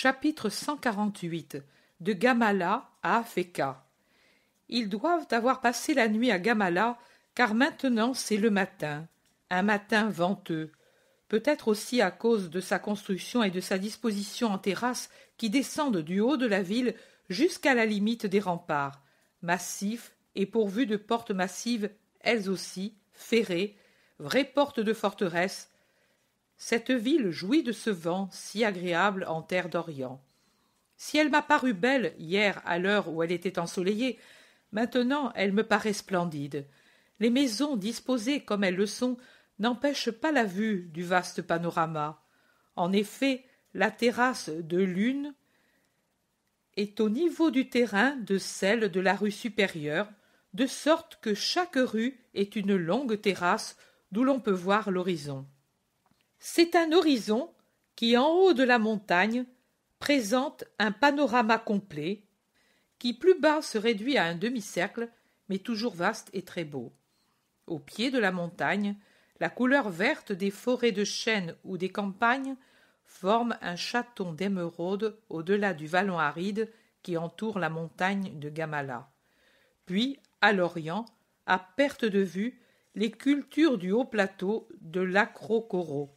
Chapitre 148. De Gamala à Afeka. Ils doivent avoir passé la nuit à Gamala, car maintenant c'est le matin, un matin venteux, peut-être aussi à cause de sa construction et de sa disposition en terrasses qui descendent du haut de la ville jusqu'à la limite des remparts, massifs et pourvus de portes massives, elles aussi, ferrées, vraies portes de forteresse. Cette ville jouit de ce vent si agréable en terre d'Orient. Si elle m'a paru belle hier à l'heure où elle était ensoleillée, maintenant elle me paraît splendide. Les maisons disposées comme elles le sont n'empêchent pas la vue du vaste panorama. En effet, la terrasse de l'une est au niveau du terrain de celle de la rue supérieure, de sorte que chaque rue est une longue terrasse d'où l'on peut voir l'horizon. C'est un horizon qui, en haut de la montagne, présente un panorama complet, qui plus bas se réduit à un demi-cercle, mais toujours vaste et très beau. Au pied de la montagne, la couleur verte des forêts de chênes ou des campagnes forme un chaton d'émeraude au-delà du vallon aride qui entoure la montagne de Gamala. Puis, à l'orient, à perte de vue, les cultures du haut plateau de l'Acrocoro.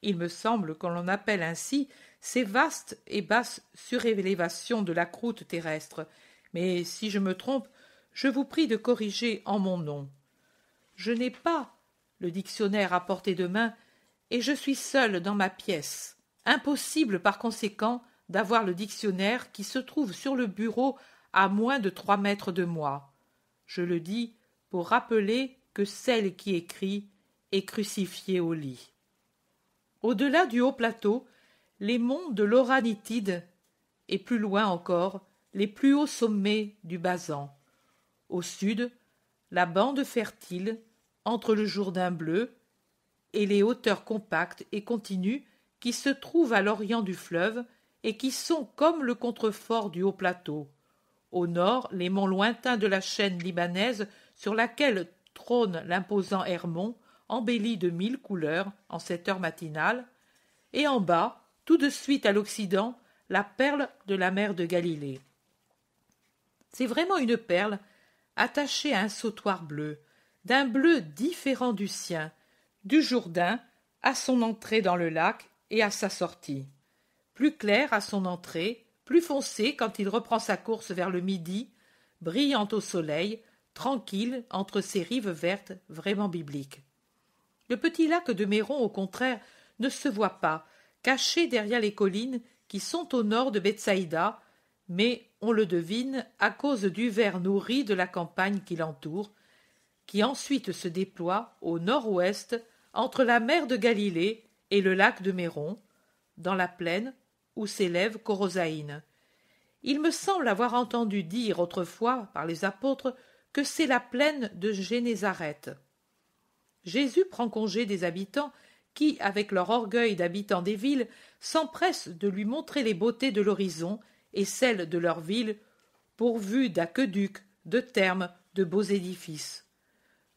Il me semble qu'on l'on appelle ainsi ces vastes et basses surélévations de la croûte terrestre, mais si je me trompe, je vous prie de corriger en mon nom. Je n'ai pas le dictionnaire à portée de main, et je suis seul dans ma pièce. Impossible par conséquent d'avoir le dictionnaire qui se trouve sur le bureau à moins de 3 mètres de moi. Je le dis pour rappeler que celle qui écrit est crucifiée au lit. Au-delà du haut plateau, les monts de l'Oranitide, et plus loin encore, les plus hauts sommets du Bazan. Au sud, la bande fertile, entre le Jourdain bleu et les hauteurs compactes et continues qui se trouvent à l'orient du fleuve et qui sont comme le contrefort du haut plateau. Au nord, les monts lointains de la chaîne libanaise sur laquelle trône l'imposant Hermon, embelli de 1000 couleurs en cette heure matinale, et en bas, tout de suite à l'occident, la perle de la mer de Galilée. C'est vraiment une perle attachée à un sautoir bleu, d'un bleu différent du sien, du Jourdain à son entrée dans le lac et à sa sortie. Plus clair à son entrée, plus foncé quand il reprend sa course vers le midi, brillant au soleil, tranquille entre ses rives vertes vraiment bibliques. Le petit lac de Méron, au contraire, ne se voit pas, caché derrière les collines qui sont au nord de Bethsaïda, mais on le devine à cause du vert nourri de la campagne qui l'entoure, qui ensuite se déploie au nord-ouest entre la mer de Galilée et le lac de Méron, dans la plaine où s'élève Corosaïne. Il me semble avoir entendu dire autrefois par les apôtres que c'est la plaine de Génézareth. Jésus prend congé des habitants qui, avec leur orgueil d'habitants des villes, s'empressent de lui montrer les beautés de l'horizon et celles de leur ville, pourvues d'aqueducs, de thermes, de beaux édifices.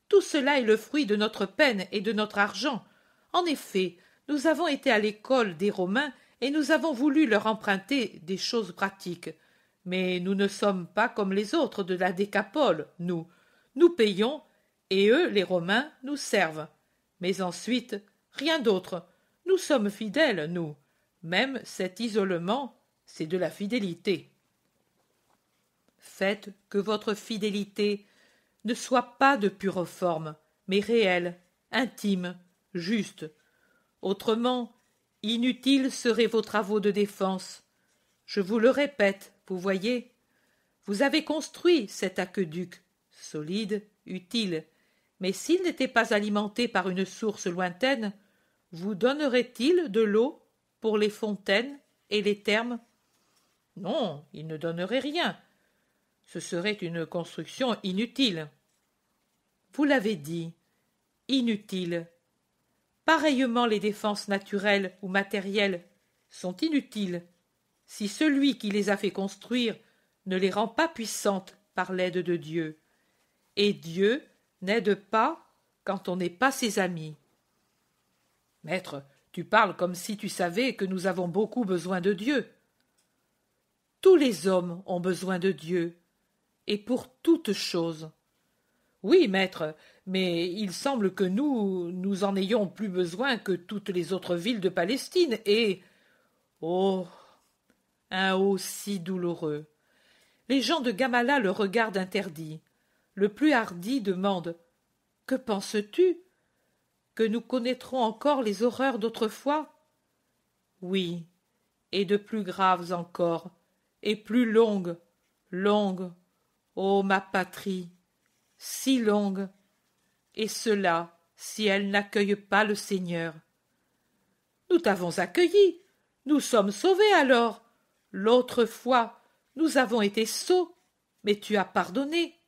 Tout cela est le fruit de notre peine et de notre argent. En effet, nous avons été à l'école des Romains et nous avons voulu leur emprunter des choses pratiques. Mais nous ne sommes pas comme les autres de la Décapole, nous. Nous payons, et eux, les Romains, nous servent. Mais ensuite, rien d'autre. Nous sommes fidèles, nous. Même cet isolement, c'est de la fidélité. Faites que votre fidélité ne soit pas de pure forme, mais réelle, intime, juste. Autrement, inutiles seraient vos travaux de défense. Je vous le répète, vous voyez, vous avez construit cet aqueduc, solide, utile, mais s'il n'était pas alimenté par une source lointaine, vous donnerait-il de l'eau pour les fontaines et les thermes? Non, il ne donnerait rien. Ce serait une construction inutile. Vous l'avez dit, inutile. Pareillement, les défenses naturelles ou matérielles sont inutiles si celui qui les a fait construire ne les rend pas puissantes par l'aide de Dieu. Et Dieu n'aide pas quand on n'est pas ses amis. Maître, Tu parles comme si tu savais que nous avons beaucoup besoin de Dieu. Tous les hommes ont besoin de Dieu, et pour toutes choses. Oui, maître, mais il semble que nous en ayons plus besoin que toutes les autres villes de Palestine, et... Oh, un oh si douloureux. Les gens de Gamala le regardent interdit. Le plus hardi demande « Que penses-tu? Que nous connaîtrons encore les horreurs d'autrefois ?» Oui, et de plus graves encore, et plus longues, longues, ô ma patrie, si longues, et cela si elle n'accueille pas le Seigneur. Nous t'avons accueilli, nous sommes sauvés alors. L'autre fois, nous avons été sots, mais tu as pardonné.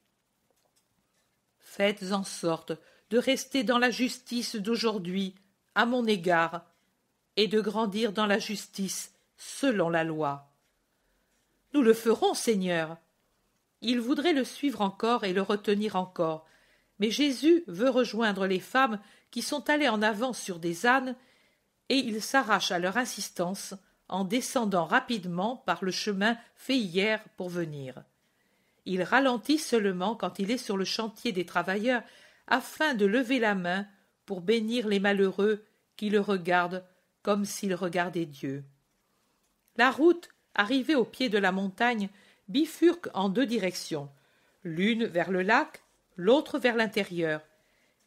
Faites en sorte de rester dans la justice d'aujourd'hui à mon égard, et de grandir dans la justice selon la loi. Nous le ferons, Seigneur. Il voudrait le suivre encore et le retenir encore, mais Jésus veut rejoindre les femmes qui sont allées en avant sur des ânes, et il s'arrache à leur insistance en descendant rapidement par le chemin fait hier pour venir. Il ralentit seulement quand il est sur le chantier des travailleurs afin de lever la main pour bénir les malheureux qui le regardent comme s'il regardait Dieu. La route, arrivée au pied de la montagne, bifurque en deux directions, l'une vers le lac, l'autre vers l'intérieur.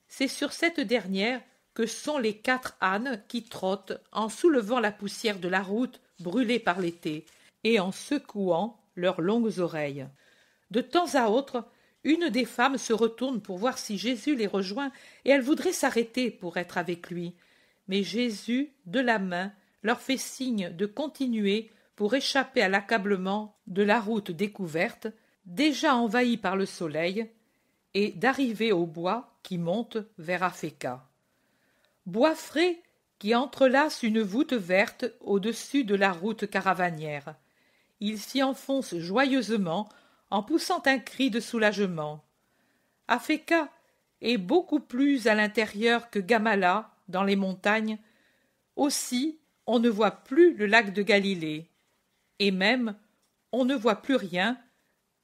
C'est sur cette dernière que sont les 4 ânes qui trottent en soulevant la poussière de la route brûlée par l'été et en secouant leurs longues oreilles. De temps à autre, une des femmes se retourne pour voir si Jésus les rejoint et elle voudrait s'arrêter pour être avec lui. Mais Jésus, de la main, leur fait signe de continuer pour échapper à l'accablement de la route découverte, déjà envahie par le soleil, et d'arriver au bois qui monte vers Afeka. Bois frais qui entrelace une voûte verte au-dessus de la route caravanière. Il s'y enfonce joyeusement en poussant un cri de soulagement. Afeka est beaucoup plus à l'intérieur que Gamala, dans les montagnes. Aussi, on ne voit plus le lac de Galilée. Et même, on ne voit plus rien,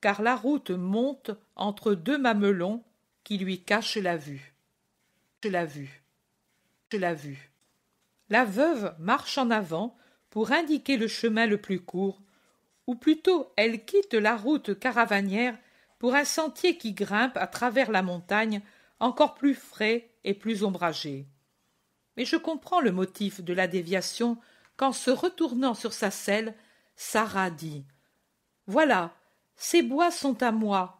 car la route monte entre 2 mamelons qui lui cachent la vue. La veuve marche en avant pour indiquer le chemin le plus court, ou plutôt elle quitte la route caravanière pour un sentier qui grimpe à travers la montagne, encore plus frais et plus ombragé. Mais je comprends le motif de la déviation quand, se retournant sur sa selle, Sarah dit « Voilà, ces bois sont à moi,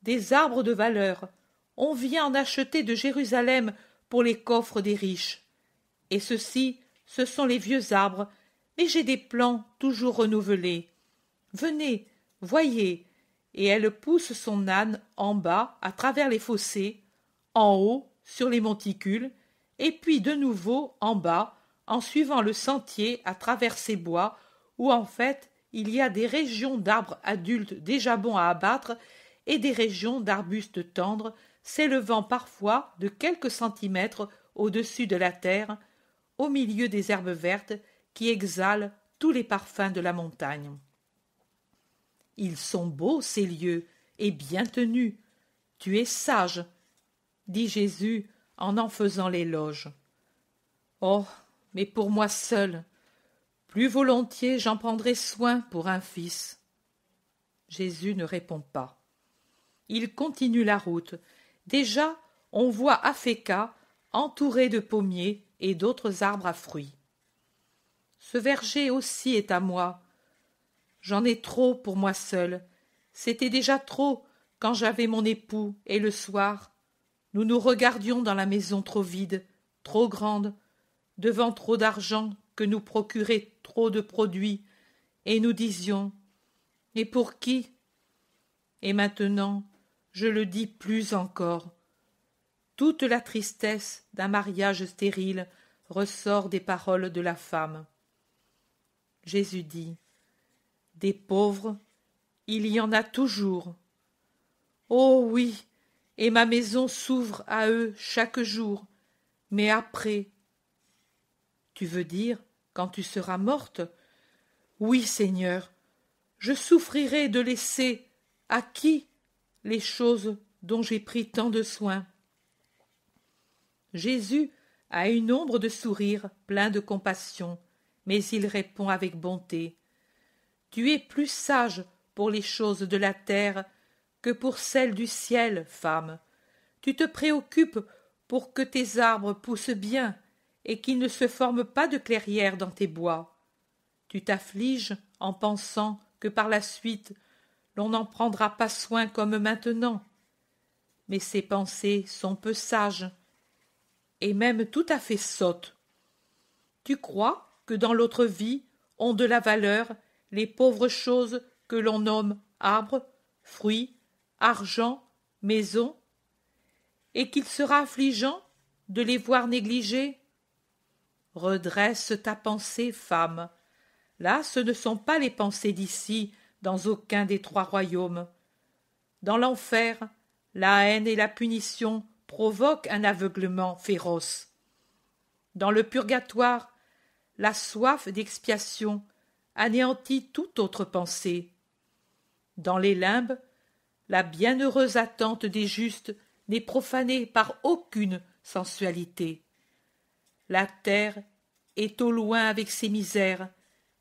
des arbres de valeur. On vient en acheter de Jérusalem pour les coffres des riches. Et ceux-ci, ce sont les vieux arbres, mais j'ai des plants toujours renouvelés. Venez, voyez. » Et elle pousse son âne en bas à travers les fossés, en haut sur les monticules, et puis de nouveau en bas en suivant le sentier à travers ces bois où en fait il y a des régions d'arbres adultes déjà bons à abattre et des régions d'arbustes tendres s'élevant parfois de quelques centimètres au-dessus de la terre, au milieu des herbes vertes qui exhalent tous les parfums de la montagne. Ils sont beaux, ces lieux, et bien tenus. Tu es sage, dit Jésus en faisant l'éloge. Oh, mais pour moi seul, plus volontiers j'en prendrais soin pour un fils. Jésus ne répond pas. Il continue la route. Déjà, on voit Afeka entouré de pommiers et d'autres arbres à fruits. Ce verger aussi est à moi. J'en ai trop pour moi seul. C'était déjà trop quand j'avais mon époux, et le soir, nous nous regardions dans la maison trop vide, trop grande, devant trop d'argent que nous procurait trop de produits, et nous disions « Et pour qui ?» Et maintenant, je le dis plus encore. Toute la tristesse d'un mariage stérile ressort des paroles de la femme. Jésus dit « Des pauvres, il y en a toujours. Oh oui, et ma maison s'ouvre à eux chaque jour, mais après. Tu veux dire quand tu seras morte? Oui, Seigneur, je souffrirai de laisser à qui les choses dont j'ai pris tant de soin. Jésus a une ombre de sourire plein de compassion, mais il répond avec bonté. Tu es plus sage pour les choses de la terre que pour celles du ciel, femme. Tu te préoccupes pour que tes arbres poussent bien et qu'il ne se forme pas de clairière dans tes bois. Tu t'affliges en pensant que par la suite l'on n'en prendra pas soin comme maintenant. Mais ces pensées sont peu sages, et même tout à fait sottes. Tu crois que dans l'autre vie ont de la valeur les pauvres choses que l'on nomme arbres, fruits, argent, maisons, et qu'il sera affligeant de les voir négligées? Redresse ta pensée, femme. Là, ce ne sont pas les pensées d'ici, dans aucun des trois royaumes. Dans l'enfer, la haine et la punition provoquent un aveuglement féroce. Dans le purgatoire, la soif d'expiation anéantit toute autre pensée. Dans les limbes, la bienheureuse attente des justes n'est profanée par aucune sensualité. La terre est au loin avec ses misères,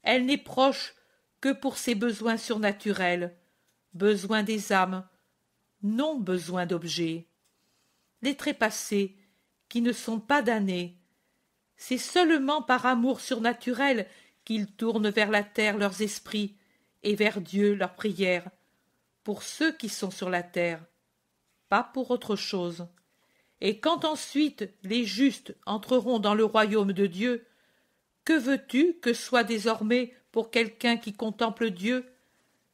elle n'est proche que pour ses besoins surnaturels, besoins des âmes, non besoin d'objets. Les trépassés, qui ne sont pas damnés, c'est seulement par amour surnaturel qu'ils tournent vers la terre leurs esprits et vers Dieu leurs prières, pour ceux qui sont sur la terre, pas pour autre chose. Et quand ensuite les justes entreront dans le royaume de Dieu, que veux-tu que soit désormais pour quelqu'un qui contemple Dieu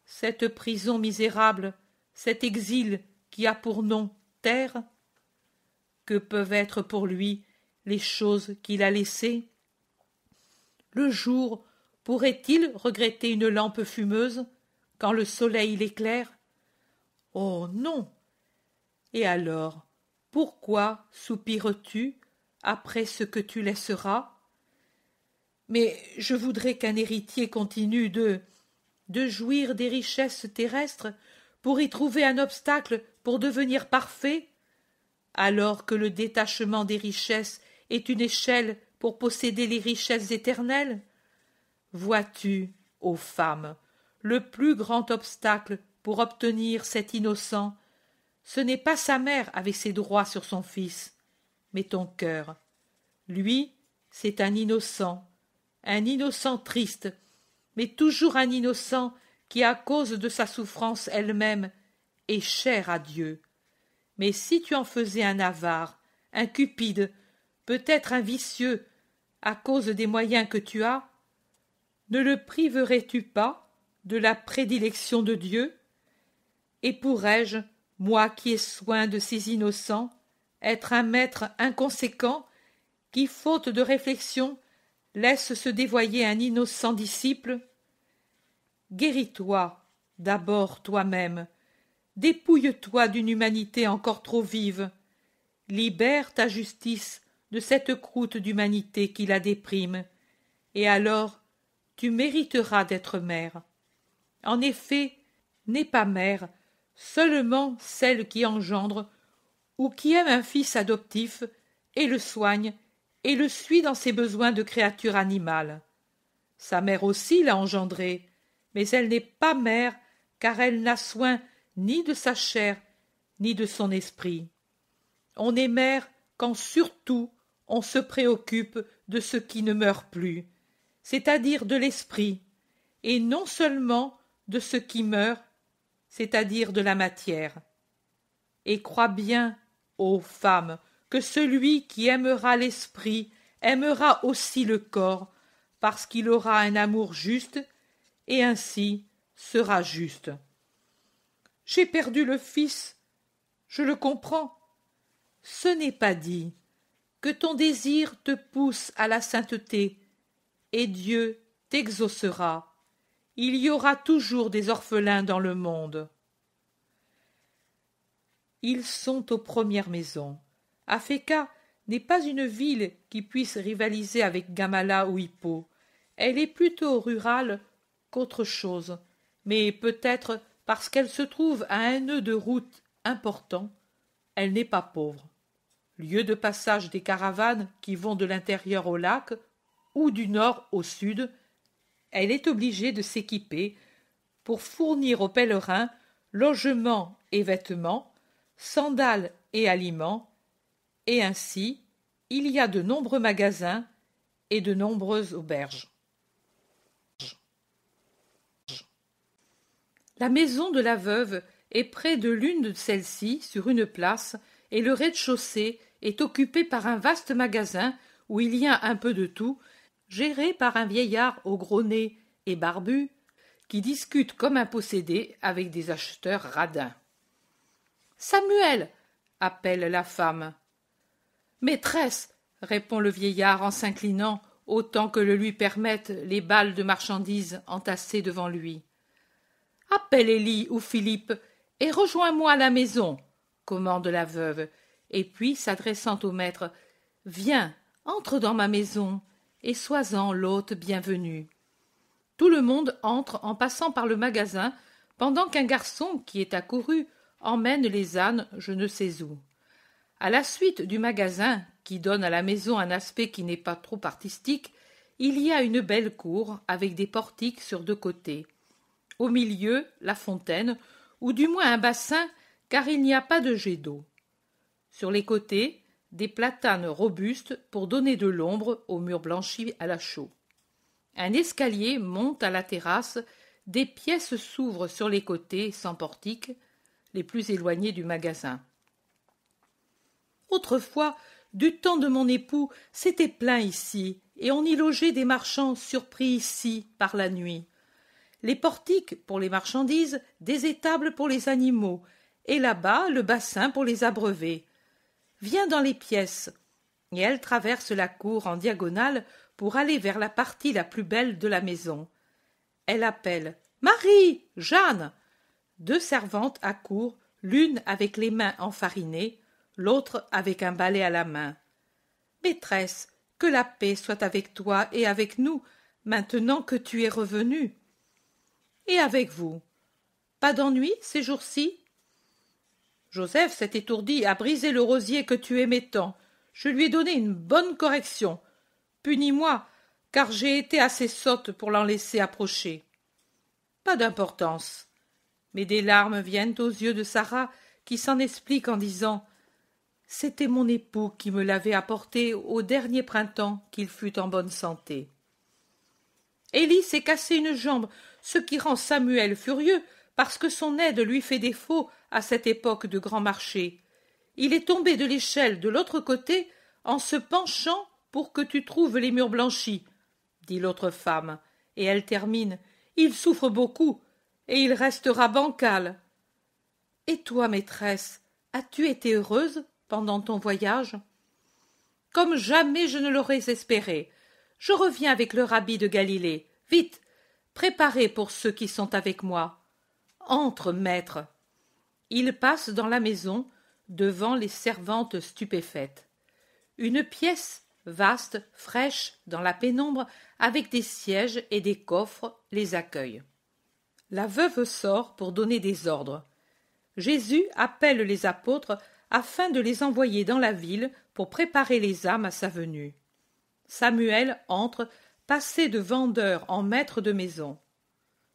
cette prison misérable, cet exil qui a pour nom terre? Que peuvent être pour lui les choses qu'il a laissées? Le jour pourrait-il regretter une lampe fumeuse quand le soleil l'éclaire? Oh non! Et alors, pourquoi soupires-tu après ce que tu laisseras? Mais je voudrais qu'un héritier continue de jouir des richesses terrestres pour y trouver un obstacle pour devenir parfait, alors que le détachement des richesses est une échelle pour posséder les richesses éternelles. Vois-tu, ô femme, le plus grand obstacle pour obtenir cet innocent, ce n'est pas sa mère avec ses droits sur son fils, mais ton cœur. Lui, c'est un innocent triste, mais toujours un innocent qui, à cause de sa souffrance elle-même, est cher à Dieu. Mais si tu en faisais un avare, un cupide, peut-être un vicieux, à cause des moyens que tu as, ne le priverais-tu pas de la prédilection de Dieu? Et pourrais-je, moi qui ai soin de ces innocents, être un maître inconséquent qui, faute de réflexion, laisse se dévoyer un innocent disciple? Guéris-toi d'abord toi-même, dépouille-toi d'une humanité encore trop vive, libère ta justice de cette croûte d'humanité qui la déprime, et alors tu mériteras d'être mère. En effet, n'est pas mère seulement celle qui engendre ou qui aime un fils adoptif et le soigne et le suit dans ses besoins de créature animale. Sa mère aussi l'a engendré, mais elle n'est pas mère car elle n'a soin ni de sa chair ni de son esprit. On est mère quand surtout on se préoccupe de ce qui ne meurt plus, c'est-à-dire de l'esprit, et non seulement de ce qui meurt, c'est-à-dire de la matière. Et crois bien, ô femme, que celui qui aimera l'esprit aimera aussi le corps, parce qu'il aura un amour juste, et ainsi sera juste. J'ai perdu le fils, je le comprends. Ce n'est pas dit. Que ton désir te pousse à la sainteté, et Dieu t'exaucera. Il y aura toujours des orphelins dans le monde. Ils sont aux premières maisons. Afeka n'est pas une ville qui puisse rivaliser avec Gamala ou Hippo. Elle est plutôt rurale qu'autre chose, mais peut-être parce qu'elle se trouve à un nœud de route important, elle n'est pas pauvre. Lieu de passage des caravanes qui vont de l'intérieur au lac ou du nord au sud, elle est obligée de s'équiper pour fournir aux pèlerins logement et vêtements, sandales et aliments, et ainsi il y a de nombreux magasins et de nombreuses auberges. La maison de la veuve est près de l'une de celles-ci, sur une place, et le rez-de-chaussée est occupé par un vaste magasin où il y a un peu de tout, géré par un vieillard au gros nez et barbu, qui discute comme un possédé avec des acheteurs radins. « Samuel !» appelle la femme. « Maîtresse !» répond le vieillard en s'inclinant autant que le lui permettent les balles de marchandises entassées devant lui. « Appelle Élie ou Philippe et rejoins-moi à la maison !» commande la veuve, et puis, s'adressant au maître, « Viens, entre dans ma maison, et sois-en l'hôte bienvenu. » Tout le monde entre en passant par le magasin, pendant qu'un garçon qui est accouru emmène les ânes je ne sais où. À la suite du magasin, qui donne à la maison un aspect qui n'est pas trop artistique, il y a une belle cour avec des portiques sur deux côtés. Au milieu, la fontaine, ou du moins un bassin, car il n'y a pas de jet d'eau. Sur les côtés, des platanes robustes pour donner de l'ombre aux murs blanchis à la chaux. Un escalier monte à la terrasse, des pièces s'ouvrent sur les côtés sans portique, les plus éloignés du magasin. Autrefois, du temps de mon époux, c'était plein ici, et on y logeait des marchands surpris ici par la nuit. Les portiques pour les marchandises, des étables pour les animaux, et là-bas le bassin pour les abreuver. Viens dans les pièces. Et elle traverse la cour en diagonale pour aller vers la partie la plus belle de la maison. Elle appelle « Marie, Jeanne !» Deux servantes accourent, l'une avec les mains enfarinées, l'autre avec un balai à la main. « Maîtresse, que la paix soit avec toi et avec nous, maintenant que tu es revenue. »« Et avec vous. Pas d'ennui ces jours-ci ?» Joseph s'est étourdi à briser le rosier que tu aimais tant. Je lui ai donné une bonne correction. Punis-moi, car j'ai été assez sotte pour l'en laisser approcher. Pas d'importance. Mais des larmes viennent aux yeux de Sarah, qui s'en explique en disant « C'était mon époux qui me l'avait apporté au dernier printemps qu'il fut en bonne santé. » Élie s'est cassé une jambe, ce qui rend Samuel furieux, parce que son aide lui fait défaut à cette époque de grand marché. Il est tombé de l'échelle de l'autre côté en se penchant pour que tu trouves les murs blanchis, dit l'autre femme, et elle termine « Il souffre beaucoup, et il restera bancal. » Et toi, maîtresse, as-tu été heureuse pendant ton voyage ? Comme jamais je ne l'aurais espéré. Je reviens avec le rabbi de Galilée. Vite, préparez pour ceux qui sont avec moi. Entre, maître. Il passe dans la maison, devant les servantes stupéfaites. Une pièce vaste, fraîche, dans la pénombre, avec des sièges et des coffres, les accueille. La veuve sort pour donner des ordres. Jésus appelle les apôtres afin de les envoyer dans la ville pour préparer les âmes à sa venue. Samuel entre, passé de vendeur en maître de maison.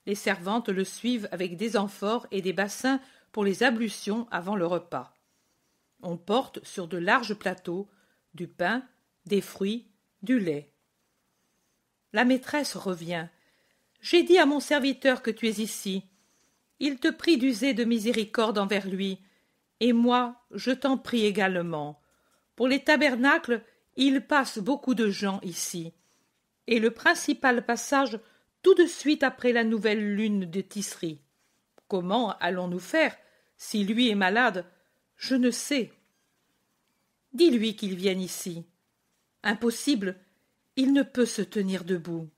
Les servantes le suivent avec des amphores et des bassins pour les ablutions avant le repas. On porte sur de larges plateaux du pain, des fruits, du lait. La maîtresse revient. « J'ai dit à mon serviteur que tu es ici. Il te prie d'user de miséricorde envers lui, et moi, je t'en prie également. Pour les tabernacles, il passe beaucoup de gens ici, et le principal passage tout de suite après la nouvelle lune de Tisri. Comment allons-nous faire si lui est malade? Je ne sais. Dis-lui qu'il vienne ici. Impossible, il ne peut se tenir debout.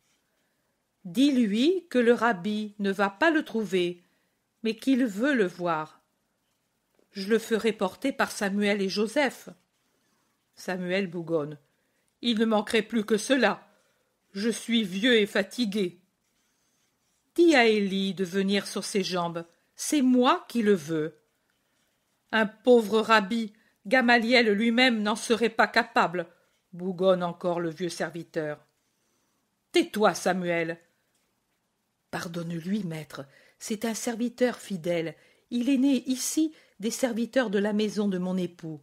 Dis-lui que le rabbi ne va pas le trouver, mais qu'il veut le voir. Je le ferai porter par Samuel et Joseph. Samuel bougonne. Il ne manquerait plus que cela. Je suis vieux et fatigué. Dis à Élie de venir sur ses jambes. C'est moi qui le veux. Un pauvre rabbi, Gamaliel lui-même n'en serait pas capable, bougonne encore le vieux serviteur. Tais-toi, Samuel. Pardonne-lui, maître, c'est un serviteur fidèle. Il est né ici des serviteurs de la maison de mon époux.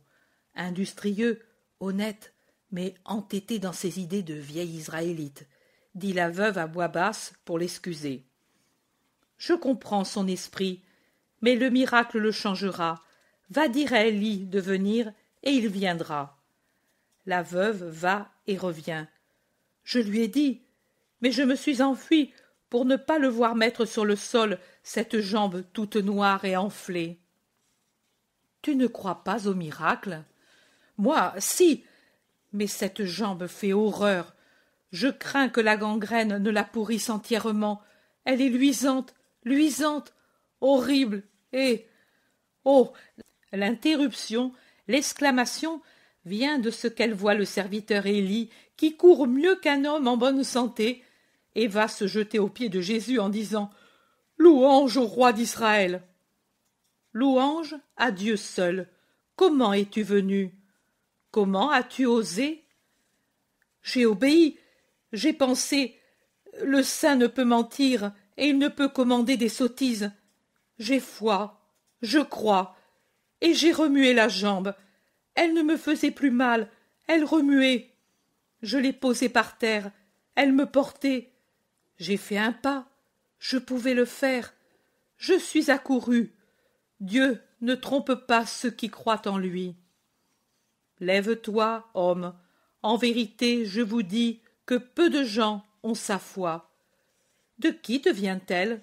Industrieux, honnête, mais entêté dans ses idées de vieil israélite, dit la veuve à voix basse pour l'excuser. Je comprends son esprit, mais le miracle le changera. Va dire à Élie de venir, et il viendra. La veuve va et revient. Je lui ai dit, mais je me suis enfuie pour ne pas le voir mettre sur le sol cette jambe toute noire et enflée. Tu ne crois pas au miracle? Moi, si, mais cette jambe fait horreur. Je crains que la gangrène ne la pourrisse entièrement. Elle est luisante, luisante, horrible, et... Oh! L'interruption, l'exclamation vient de ce qu'elle voit le serviteur Élie, qui court mieux qu'un homme en bonne santé, et va se jeter aux pieds de Jésus en disant « Louange au roi d'Israël !» Louange à Dieu seul. Comment es-tu venu? Comment as-tu osé? J'ai obéi, j'ai pensé, le saint ne peut mentir, et il ne peut commander des sottises. J'ai foi, je crois, et j'ai remué la jambe. Elle ne me faisait plus mal, elle remuait. Je l'ai posée par terre, elle me portait. J'ai fait un pas, je pouvais le faire. Je suis accouru. Dieu ne trompe pas ceux qui croient en lui. Lève-toi, homme. En vérité, je vous dis que peu de gens ont sa foi. De qui te vient-elle?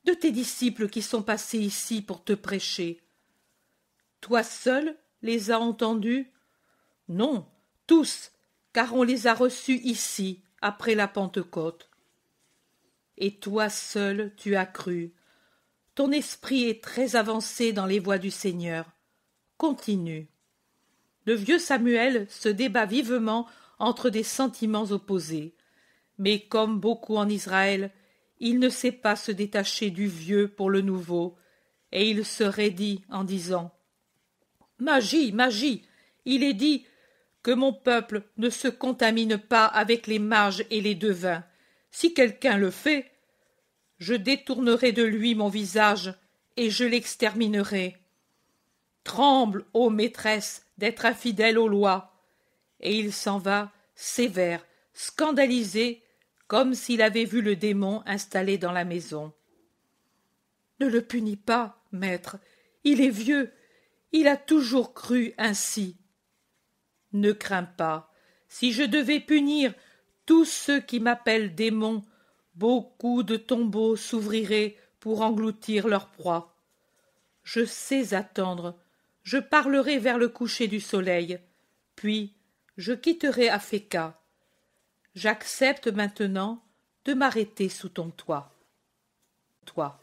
De tes disciples qui sont passés ici pour te prêcher. Toi seul les as entendus? Non, tous, car on les a reçus ici, après la Pentecôte. Et toi seul tu as cru. Ton esprit est très avancé dans les voies du Seigneur. Continue. Le vieux Samuel se débat vivement entre des sentiments opposés. Mais comme beaucoup en Israël, il ne sait pas se détacher du vieux pour le nouveau, et il se raidit en disant « Magie, magie, il est dit que mon peuple ne se contamine pas avec les mages et les devins. Si quelqu'un le fait, je détournerai de lui mon visage et je l'exterminerai. Tremble, ô maîtresse, d'être infidèle aux lois. » Et il s'en va, sévère, scandalisé, comme s'il avait vu le démon installé dans la maison. Ne le punis pas, maître, il est vieux, il a toujours cru ainsi. Ne crains pas, si je devais punir tous ceux qui m'appellent démon, beaucoup de tombeaux s'ouvriraient pour engloutir leur proie. Je sais attendre, je parlerai vers le coucher du soleil, puis je quitterai Afeka. J'accepte maintenant de m'arrêter sous ton toit. Toi.